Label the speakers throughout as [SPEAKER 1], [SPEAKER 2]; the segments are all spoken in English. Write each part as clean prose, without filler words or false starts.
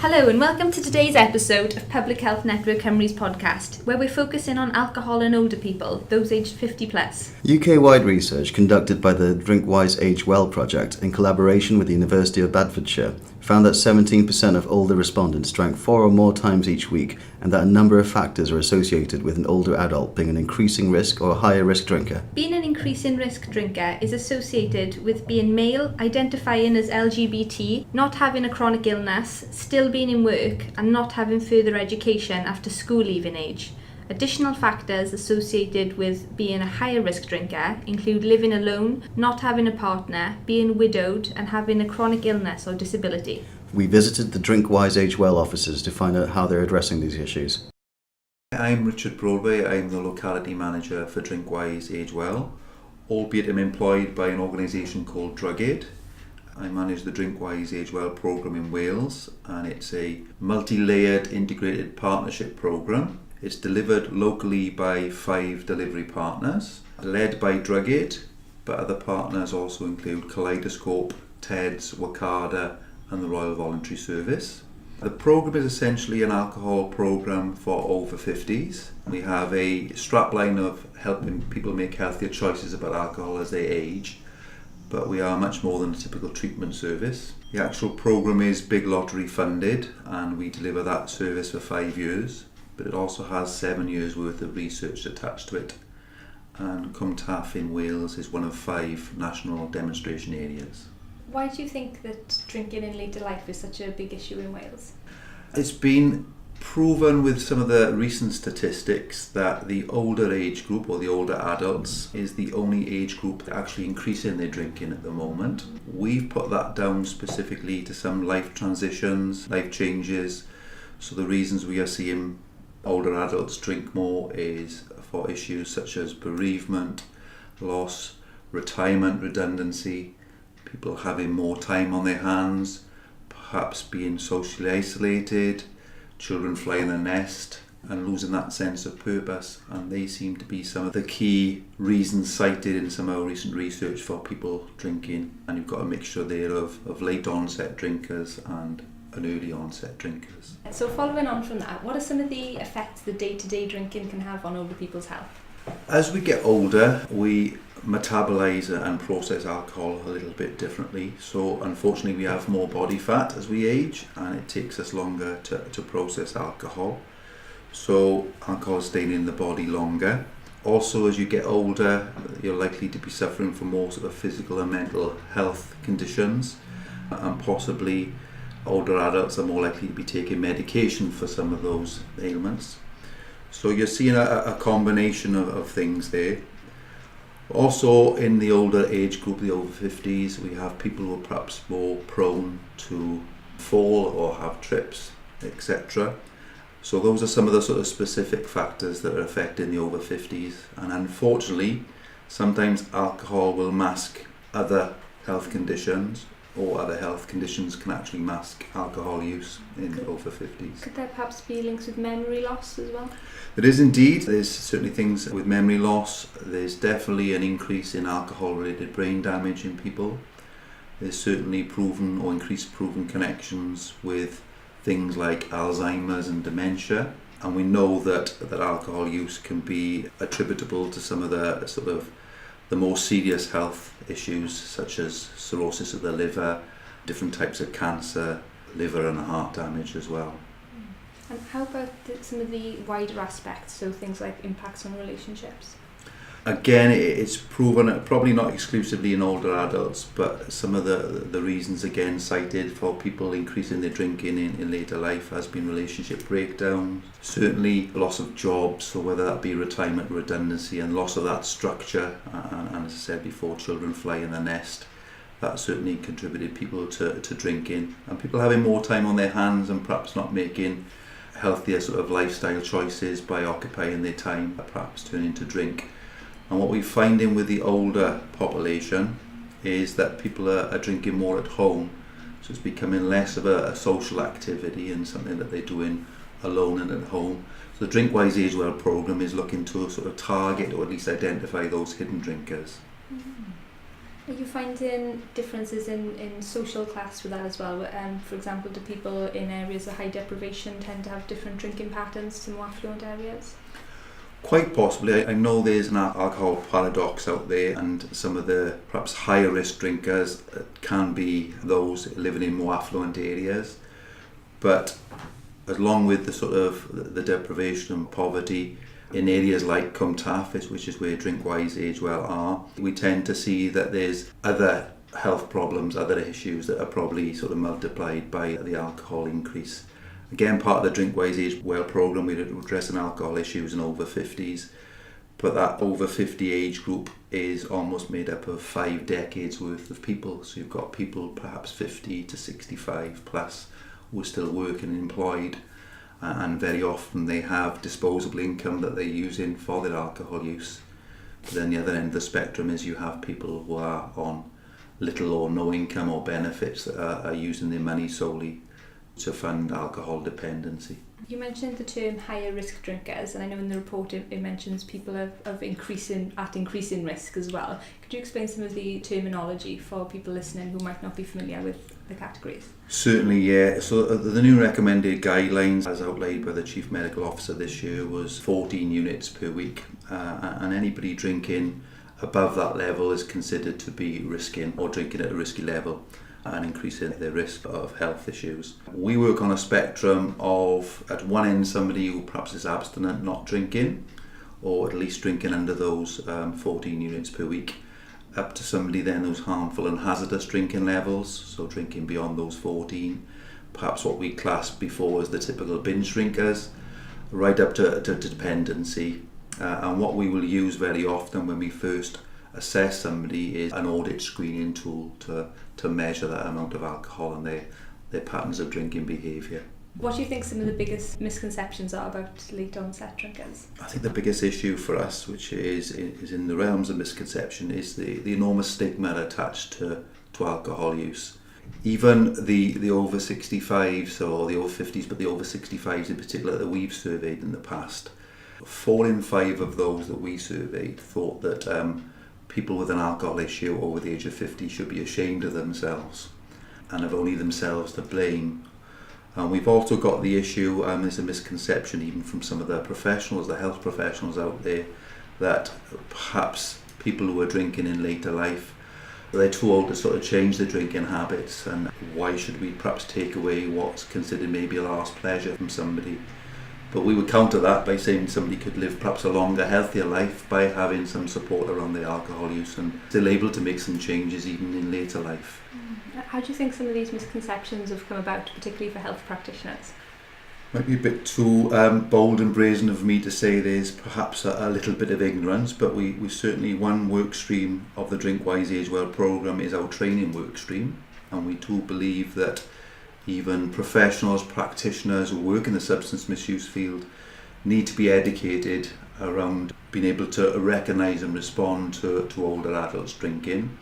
[SPEAKER 1] Hello and welcome to today's episode of Public Health Network Cymru's podcast, where we're focusing on alcohol in older people, those aged 50 plus.
[SPEAKER 2] UK-wide research conducted by the DrinkWise Age Well project in collaboration with the University of Bedfordshire found that 17% of older respondents drank 4 or more times each week, and that a number of factors are associated with an older adult being an increasing risk or a higher risk drinker.
[SPEAKER 1] Being an increasing risk drinker is associated with being male, identifying as LGBT, not having a chronic illness, still being in work, and not having further education after school leaving age. Additional factors associated with being a higher risk drinker include living alone, not having a partner, being widowed, and having a chronic illness or disability.
[SPEAKER 2] We visited the DrinkWise Age Well offices to find out how they're addressing these issues.
[SPEAKER 3] I'm Richard Broadway. I'm the locality manager for DrinkWise Age Well, albeit I'm employed by an organisation called DrugAid. I manage the DrinkWise Age Well programme in Wales, and it's a multi-layered integrated partnership programme. It's delivered locally by 5 delivery partners, led by DrugAid, but other partners also include Kaleidoscope, TEDS, Wakada and the Royal Voluntary Service. The programme is essentially an alcohol programme for over 50s. We have a strapline of helping people make healthier choices about alcohol as they age, but we are much more than a typical treatment service. The actual programme is big lottery funded, and we deliver that service for 5 years. But it also has 7 years worth of research attached to it. And Cwmtaf in Wales is one of 5 national demonstration areas.
[SPEAKER 1] Why do you think that drinking in later life is such a big issue in Wales?
[SPEAKER 3] It's been proven with some of the recent statistics that the older age group, or the older adults, is the only age group that actually increasing their drinking at the moment. We've put that down specifically to some life transitions, life changes. So the reasons we are seeing older adults drink more is for issues such as bereavement, loss, retirement, redundancy, people having more time on their hands, perhaps being socially isolated, children flying the nest and losing that sense of purpose. And they seem to be some of the key reasons cited in some of our recent research for people drinking. And you've got a mixture there of late onset drinkers and early onset drinkers.
[SPEAKER 1] So following on from that, what are some of the effects that day-to-day drinking can have on older people's health?
[SPEAKER 3] As we get older, we metabolise and process alcohol a little bit differently. So unfortunately we have more body fat as we age, and it takes us longer to process alcohol. So alcohol is staying in the body longer. Also, as you get older, you're likely to be suffering from more sort of physical and mental health conditions, and possibly older adults are more likely to be taking medication for some of those ailments. So you're seeing a combination of things there. Also, in the older age group, the over 50s, we have people who are perhaps more prone to fall or have trips, etc. So those are some of the sort of specific factors that are affecting the over 50s. And unfortunately, sometimes alcohol will mask other health conditions, or other health conditions can actually mask alcohol use in over 50s.
[SPEAKER 1] Could there perhaps be links with memory loss as well?
[SPEAKER 3] There is indeed. There's certainly things with memory loss. There's definitely an increase in alcohol-related brain damage in people. There's certainly proven or increased proven connections with things like Alzheimer's and dementia. And we know that alcohol use can be attributable to some of the sort of the more serious health issues such as cirrhosis of the liver, different types of cancer, liver and heart damage as well.
[SPEAKER 1] And how about some of the wider aspects, so things like impacts on relationships?
[SPEAKER 3] Again, it's proven, probably not exclusively in older adults, but some of the reasons again cited for people increasing their drinking in later life has been relationship breakdown, certainly loss of jobs, so whether that be retirement, redundancy and loss of that structure, and as I said before, children flying the nest. That certainly contributed people to drinking, and people having more time on their hands and perhaps not making healthier sort of lifestyle choices by occupying their time, perhaps turning to drink. And what we're finding with the older population is that people are drinking more at home. So it's becoming less of a social activity and something that they're doing alone and at home. So the DrinkWise Age Well programme is looking to sort of target or at least identify those hidden drinkers.
[SPEAKER 1] Are you finding differences in social class with that as well? For example, do people in areas of high deprivation tend to have different drinking patterns to more affluent areas?
[SPEAKER 3] Quite possibly. I know there's an alcohol paradox out there, and some of the perhaps higher risk drinkers can be those living in more affluent areas. But along with the sort of the deprivation and poverty in areas like Cwm Taf, which is where Drinkwise Age Well are, we tend to see that there's other health problems, other issues that are probably sort of multiplied by the alcohol increase. Again, part of the Drinkwise Age Well programme, we're addressing alcohol issues in over 50s, but that over 50 age group is almost made up of 5 decades worth of people. So you've got people perhaps 50 to 65 plus who are still working and employed, and very often they have disposable income that they're using for their alcohol use. But then the other end of the spectrum is you have people who are on little or no income or benefits that are using their money solely to fund alcohol dependency.
[SPEAKER 1] You mentioned the term higher risk drinkers, and I know in the report it mentions people of increasing risk as well. Could you explain some of the terminology for people listening who might not be familiar with the categories?
[SPEAKER 3] Certainly, yeah. So the new recommended guidelines, as outlined by the Chief Medical Officer this year, was 14 units per week, and anybody drinking above that level is considered to be risking or drinking at a risky level and increasing their risk of health issues. We work on a spectrum of, at one end, somebody who perhaps is abstinent, not drinking, or at least drinking under those 14 units per week, up to somebody then who's harmful and hazardous drinking levels, so drinking beyond those 14, perhaps what we classed before as the typical binge drinkers, right up to dependency. And what we will use very often when we first assess somebody is an audit screening tool to measure that amount of alcohol and their patterns of drinking behaviour.
[SPEAKER 1] What do you think some of the biggest misconceptions are about late onset drinkers?
[SPEAKER 3] I think the biggest issue for us, which is in the realms of misconception, is the enormous stigma attached to alcohol use. Even the over 65s or the over 50s, but the over 65s in particular that we've surveyed in the past, 4 in 5 of those that we surveyed thought that people with an alcohol issue over the age of 50 should be ashamed of themselves and have only themselves to blame. And we've also got the issue, there's a misconception even from some of the professionals, the health professionals out there, that perhaps people who are drinking in later life, they're too old to sort of change their drinking habits, and why should we perhaps take away what's considered maybe a last pleasure from somebody. But we would counter that by saying somebody could live perhaps a longer, healthier life by having some support around their alcohol use and still able to make some changes even in later life.
[SPEAKER 1] How do you think some of these misconceptions have come about, particularly for health practitioners?
[SPEAKER 3] Might be a bit too bold and brazen of me to say there's perhaps a little bit of ignorance, but we certainly, one work stream of the Drinkwise Age Well programme is our training work stream, and we do believe that even professionals, practitioners who work in the substance misuse field need to be educated around being able to recognise and respond to older adults drinking.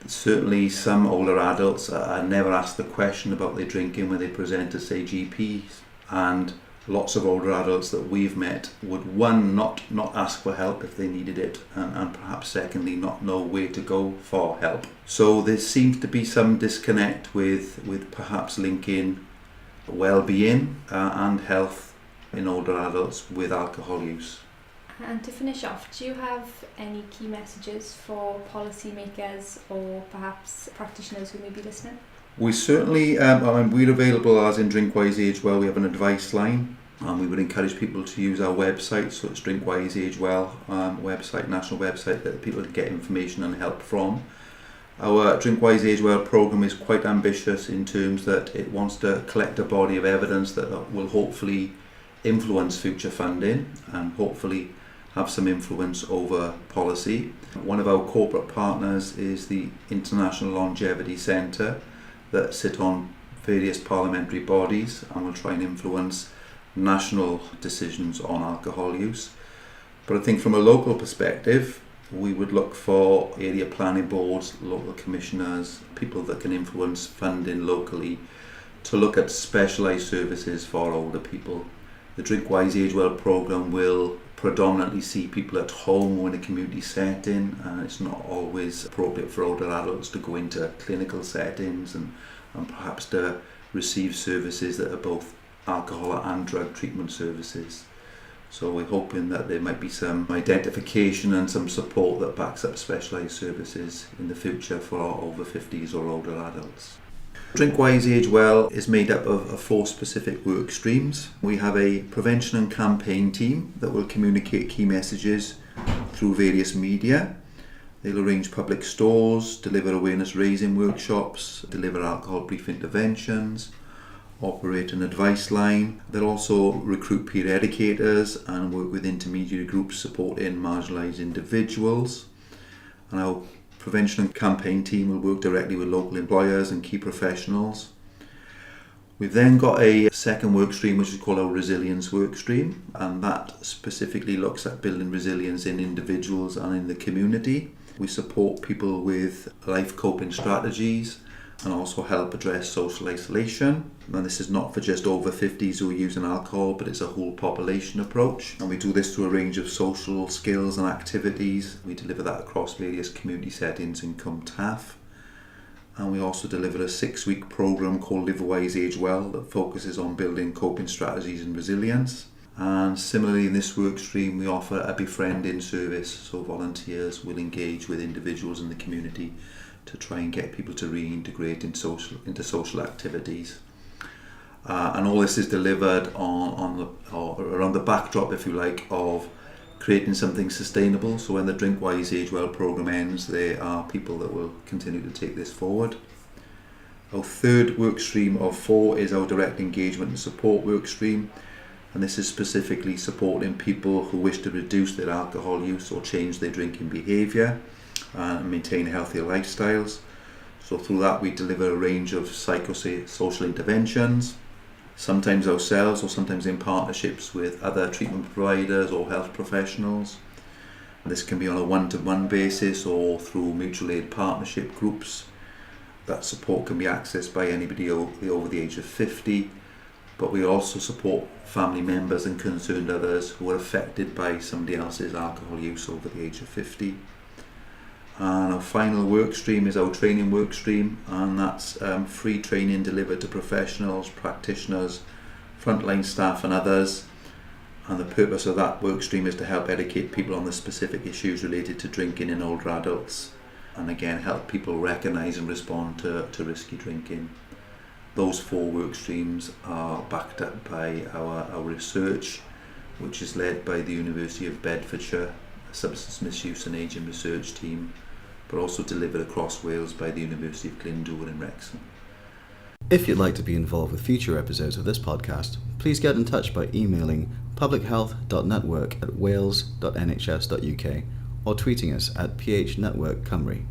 [SPEAKER 3] Certainly some older adults are never asked the question about their drinking when they present to, say, GPs, and lots of older adults that we've met would, one, not ask for help if they needed it, and perhaps secondly not know where to go for help. So there seems to be some disconnect with perhaps linking well-being and health in older adults with alcohol use.
[SPEAKER 1] And to finish off, do you have any key messages for policymakers or perhaps practitioners who may be listening?
[SPEAKER 3] We certainly, we're available as in Drinkwise Age Well. We have an advice line, and we would encourage people to use our website. So it's Drinkwise Age Well website, national website that people can get information and help from. Our Drinkwise Age Well programme is quite ambitious in terms that it wants to collect a body of evidence that will hopefully influence future funding and hopefully have some influence over policy. One of our corporate partners is the International Longevity Centre that sit on various parliamentary bodies and will try and influence national decisions on alcohol use. But I think from a local perspective, we would look for area planning boards, local commissioners, people that can influence funding locally to look at specialised services for older people. The Drinkwise Age Well programme will predominantly see people at home or in a community setting, and it's not always appropriate for older adults to go into clinical settings and perhaps to receive services that are both alcohol and drug treatment services. So we're hoping that there might be some identification and some support that backs up specialised services in the future for our over 50s or older adults. Drinkwise Age Well is made up of 4 specific work streams. We have a prevention and campaign team that will communicate key messages through various media. They'll arrange public stores, deliver awareness raising workshops, deliver alcohol brief interventions, operate an advice line. They'll also recruit peer educators and work with intermediary groups supporting marginalised individuals. And our prevention and campaign team will work directly with local employers and key professionals. We've then got a second work stream which is called our resilience work stream, and that specifically looks at building resilience in individuals and in the community. We support people with life coping strategies and also help address social isolation. And this is not for just over 50s who are using alcohol, but it's a whole population approach. And we do this through a range of social skills and activities. We deliver that across various community settings in Cwmtaf. And we also deliver a 6-week programme called Live Wise Age Well that focuses on building coping strategies and resilience. And similarly in this work stream we offer a befriending service, so volunteers will engage with individuals in the community to try and get people to reintegrate into social activities. And all this is delivered around the backdrop, if you like, of creating something sustainable. So when the Drinkwise Age Well programme ends, there are people that will continue to take this forward. Our third work stream of 4 is our direct engagement and support work stream, and this is specifically supporting people who wish to reduce their alcohol use or change their drinking behaviour and maintain healthier lifestyles. So through that we deliver a range of psychosocial interventions, sometimes ourselves or sometimes in partnerships with other treatment providers or health professionals. This can be on a one-to-one basis or through mutual aid partnership groups. That support can be accessed by anybody over the age of 50, but we also support family members and concerned others who are affected by somebody else's alcohol use over the age of 50. And our final work stream is our training work stream, and that's free training delivered to professionals, practitioners, frontline staff and others. And the purpose of that work stream is to help educate people on the specific issues related to drinking in older adults, and again help people recognise and respond to risky drinking. Those 4 work streams are backed up by our research, which is led by the University of Bedfordshire, a substance misuse and ageing research team, but also delivered across Wales by the University of Glyndŵr in Wrexham.
[SPEAKER 2] If you'd like to be involved with future episodes of this podcast, please get in touch by emailing publichealth.network@wales.nhs.uk or tweeting us at PH Network Cymru.